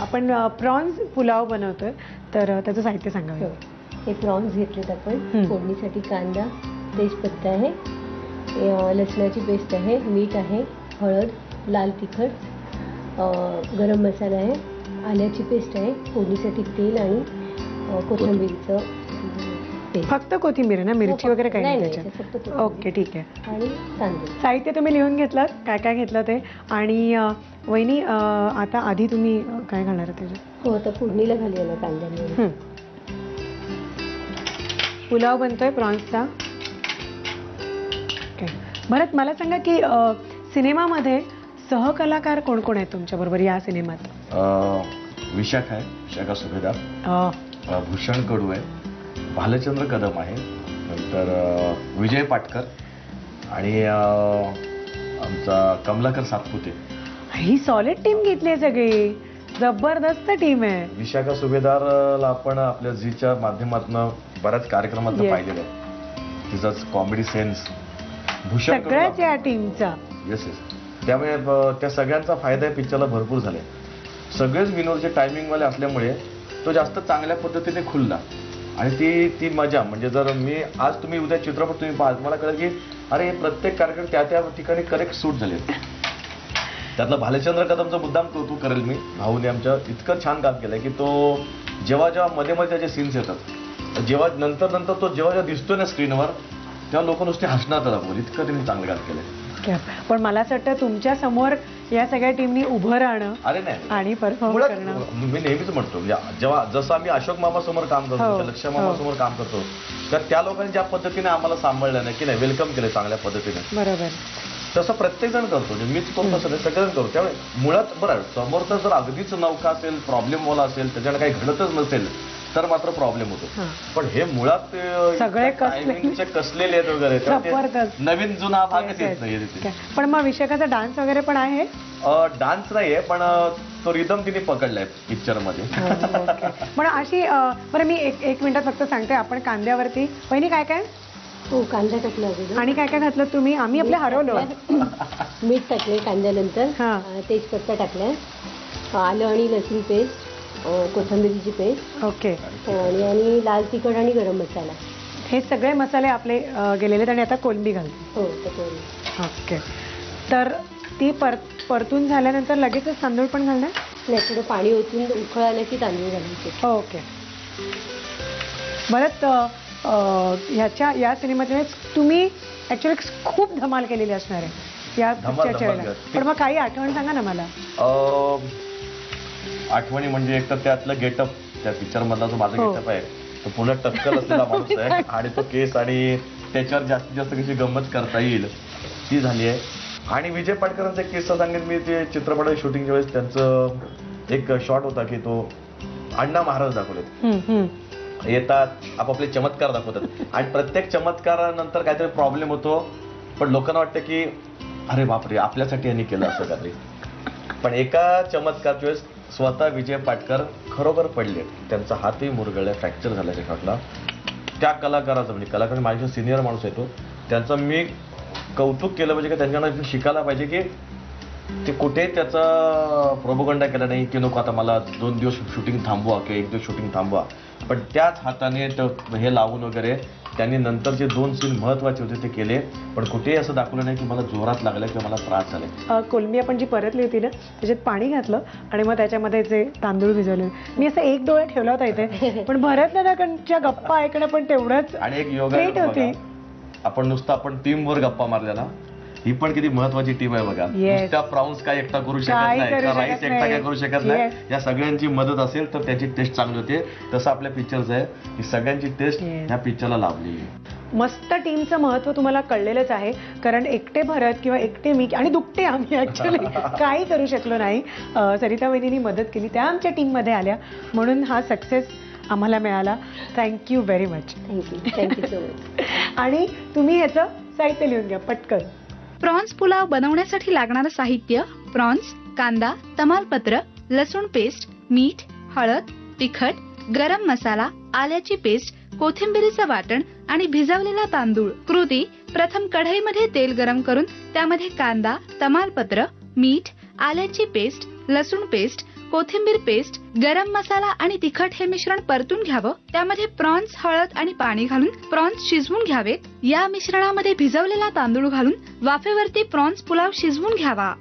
आपण प्रॉन्स पुलाव बनवतोय, तर त्याचं साहित्य सांगावे. हे प्रॉन्स घेतलेत आपण. फोडणीसाठी कांदा, तेजपत्ता आहे, लसणाची पेस्ट आहे, मीठ आहे, हळद, लाल तिखट, गरम मसाला आहे, आल्याची पेस्ट आहे, फोडणीसाठी तेल आणि कोथिंबीरचं पेस्ट. फक्त कोथिंबीर ना, मिरची वगैरे काही नाही त्याच्यात? फक्त. ओके, ठीक आहे. आणि तांदूळ. साहित्य तुम्ही लिहून घेतलं, काय काय घेतलं ते. आणि वहिनी, आता आधी तुम्ही काय घालणार त्याच्यात? हो, आता फोडणीला घालूया ना कांद्याने. पुलाव बनतोय प्रॉन्सचा. ओके. भरत, मला सांगा की सिनेमामध्ये सहकलाकार कोण कोण आहेत तुमच्या बरोबर या सिनेमात? विशाखा आहे, विशाखा सुभेदार, भूषण कडू आहे, भालचंद्र कदम आहे, नंतर विजय पाटकर आणि आमचा कमलाकर सातपुते. ही सॉलिड टीम घेतली आहे सगळी, जबरदस्त टीम आहे. विशाखा सुभेदारला आपण आपल्या झीच्या माध्यमातून बऱ्याच कार्यक्रमात पाहिलेलं आहे. तिचा कॉमेडी सेन्स भूषण सगळ्याच या टीमचा. Yes yes. त्यामुळे त्या सगळ्यांचा फायदा पिक्चरला भरपूर झालाय. सगळेच विनोदचे टायमिंगवाले असल्यामुळे तो जास्त चांगल्या पद्धतीने खुलला. आणि ती मजा म्हणजे जर मी आज तुम्ही उद्या चित्रपट तुम्ही पाहा, मला कळेल की अरे प्रत्येक कार्यक्रम त्या ठिकाणी करेक्ट सूट झाले. त्यातलं भालचंद्र कदमचं मुद्दाम कौतुक करेल मी. भाऊने आमच्या इतकं छान काम केलंय की तो जेव्हा मध्ये त्याचे सीन्स येतात, जेव्हा नंतर तो जेव्हा दिसतोय ना स्क्रीनवर, तेव्हा लोक नुसते हसणार त्याला बोल, इतकं त्यांनी चांगलं काम केलंय. पण मला असं वाटतं तुमच्या समोर या सगळ्या टीमनी उभं राहणं अरे नाही आणि परफॉर्म करणं. मी नेहमीच म्हणतो, जेव्हा जसं आम्ही अशोक मामा समोर काम करतो, लक्ष्य मामा समोर काम करतो, तर त्या लोकांनी ज्या पद्धतीने आम्हाला सांभाळलं नाही की नाही, वेलकम केलं चांगल्या पद्धतीने, बरोबर, तसं प्रत्येक जण करतो. मीच करतो, तसं सगळेजण करतो. त्यामुळे मुळात बरं समोरचा जर अगदीच नौका असेल, प्रॉब्लेमवाला असेल, त्याच्याला काही घडतच नसेल तर मात्र प्रॉब्लेम होतो. पण हे मुळात सगळे कसलेले आहेत वगैरे, नवीन जुना भागच येत नाही. पण मग विशाखाचा डान्स वगैरे पण आहे? डान्स नाहीये, पण तो रिदम तिने पकडलाय पिक्चर मध्ये. पण अशी बरं, मी एक मिनिटात फक्त सांगते. आपण कांद्यावरती पहिली काय काय? हो, कांदा टाकला आणि काय काय घातलं तुम्ही? आम्ही आपल्या हरवलो. मीठ टाकले कांद्यानंतर, तेजपत्ता टाकलाय, आलं आणि लसूण पेस्ट, कोथिंबीरची पेस्ट, ओके, आणि लाल तिखट आणि गरम मसाला. हे सगळे मसाले आपले गेलेले आहेत. आणि आता कोलंबी घालतो. हो, ओके. तर ती परतून झाल्यानंतर लगेचच तांदूळ पण घालणार? नाही, थोडं पाणी ओतून उकळ आलं की तांदूळ घालायचे. ओके. बरंच या सिनेमात तुम्ही ऍक्च्युली खूप धमाल केलेली असणार आहे या पिक्चरच्या वेळेला. पण मग काही आठवण सांगा ना मला. आठवणी म्हणजे एक तर त्यातलं गेटअप, त्या पिक्चर मधला जो माझा गेटअप आहे तो पूर्ण टक्कल असलेला माणूस आहे, आणि तो केस आणि त्याच्यावर जास्तीत जास्त कशी गंमत करता येईल ती झाली आहे. आणि विजय पाटकरांचा एक किस्सा सांगेन मी. ते चित्रपटाच्या शूटिंगच्या वेळेस त्यांचं एक शॉट होता की तो अण्णा महाराज दाखवलेत, येतात आपापले चमत्कार दाखवतात, आणि प्रत्येक चमत्कारानंतर काहीतरी प्रॉब्लेम होतो, पण लोकांना वाटतं की अरे बापरे आपल्यासाठी यांनी केलं असं काहीतरी. पण एका चमत्कारच्या वेळेस स्वतः विजय पाटकर खरोखर पडले, त्यांचा हातही मुरगळला, फ्रॅक्चर झाला त्या शॉटला. त्या कलाकाराचं म्हणजे कलाकार माझ्या सिनियर माणूस आहे तो, त्यांचं मी कौतुक केलं पाहिजे की त्यांच्याकडून शिकायला पाहिजे की ते कुठेही त्याचा प्रोपोगंडा केला नाही की नको आता मला 2 दिवस शूटिंग थांबवा किंवा 1 दिवस शूटिंग थांबवा, पण त्याच हाताने हे लावून वगैरे त्यांनी नंतरचे 2 सीन महत्वाचे होते ते केले, पण कुठेही असं दाखवलं नाही की मला जोरात लागलं किंवा मला त्रास झाला. कोलंबी आपण जी परतली होती ना, त्याच्यात पाणी घातलं आणि मग त्याच्यामध्ये जे तांदूळ भिजवले, मी असं एक डोळा ठेवला होता इथे, पण भरत दादाच्या गप्पा ऐकणं पण तेवढंच. आणि एक योगा होती, आपण नुसतं टीमवर गप्पा मारल्या, ही पण किती महत्वाची टीम आहे बघा. नुसत्या प्रॉन्स काय एकटा करू शकत नाही, राईस एकटा काय करू शकत नाही. या सगळ्यांची मदत असेल तर त्याची टेस्ट चांगली होते. तसं आपल्या पिक्चरचं आहे की सगळ्यांची टेस्ट ह्या पिक्चरला लाभली. मस्त टीमचं महत्व तुम्हाला कळलेलंच आहे, कारण एकटे भरत किंवा एकटे मी आणि दुकटे आम्ही ऍक्च्युली काही करू शकलो नाही. सरिता वहिनींनी मदत केली, त्या आमच्या टीममध्ये आल्या, म्हणून हा सक्सेस आम्हाला मिळाला. Thank you very much. Thank you so much. आणि तुम्ही ह्याचं साहित्य लिहून घ्या पटकन. प्रॉन्स पुलाव बनवण्यासाठी लागणारं साहित्य: प्रॉन्स, कांदा, तमालपत्र, लसूण पेस्ट, मीठ, हळद, तिखट, गरम मसाला, आल्याची पेस्ट, कोथिंबिरीचं वाटण आणि भिजवलेला तांदूळ. कृती: प्रथम कढईमध्ये तेल गरम करून त्यामध्ये कांदा, तमालपत्र, मीठ, आल्याची पेस्ट, लसूण पेस्ट, कोथिंबीर पेस्ट, गरम मसाला आणि तिखट हे मिश्रण परतून घ्यावं. त्यामध्ये प्रॉन्स, हळद आणि पाणी घालून प्रॉन्स शिजवून घ्यावेत. या मिश्रणामध्ये भिजवलेला तांदूळ घालून वाफेवरती प्रॉन्स पुलाव शिजवून घ्यावा.